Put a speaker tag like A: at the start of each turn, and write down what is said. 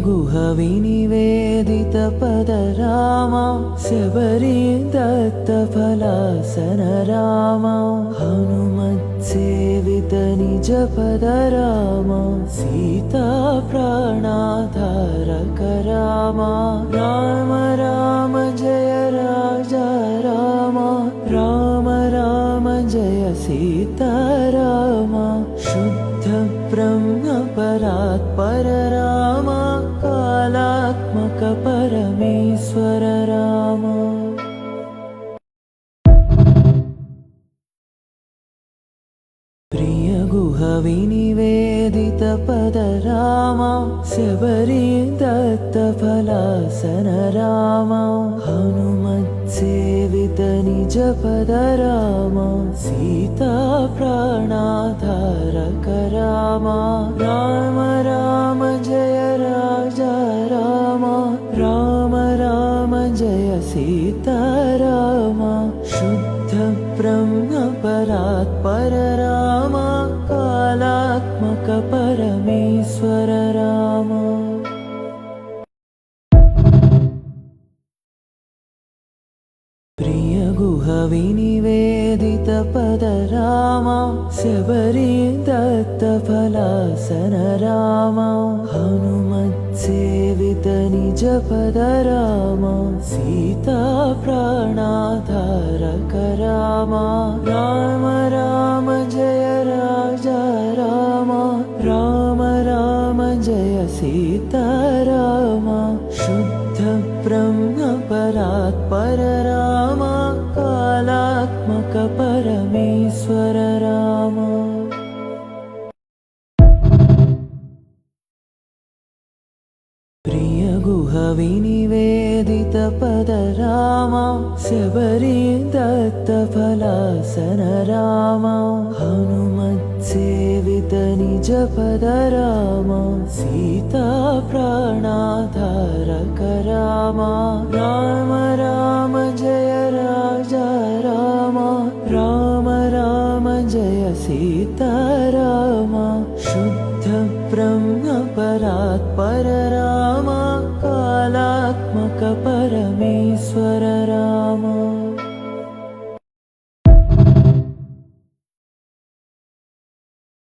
A: गुह विनिवेदित पद रामा शबरी दत्त फलासन रामा हनुमत्सेवित निज पद रामा सीता प्राणाधारक रामा राम राम जय राजा रामा राम राम जय सीता रामा शुद्ध ब्रह्म परात्पर रामा कालात्मक परमेश्वर रामा प्रिय गुह विनिवेदित पद रामा शबरी दत्त फलासन रामा हनुमत्सेवित निज पद रामा सीता प्राणाधारक रामा राम राम जय राजा रामा राम राम जय सीता रामा शुद्ध ब्रह्म परात्पर रामा कालात्मक परमेश्वर रामा प्रिय गुह विनिवेदित पद रामा शबरी दत्त फलासन रामा हनुमत्सेवित निज पद रामा सीता प्राणाधारक रामा राम राम जय राजा रामा राम राम जय सीता रामा शुद्ध ब्रह्म परात्पर रामा कालात्मक परमेश्वर रामा प्रिय गुह विनिवेदित पद रामा शबरी दत्त फलासन रामा हनुमत्सेवित निज पद रामा सीता प्राणाधारक रामा राम राम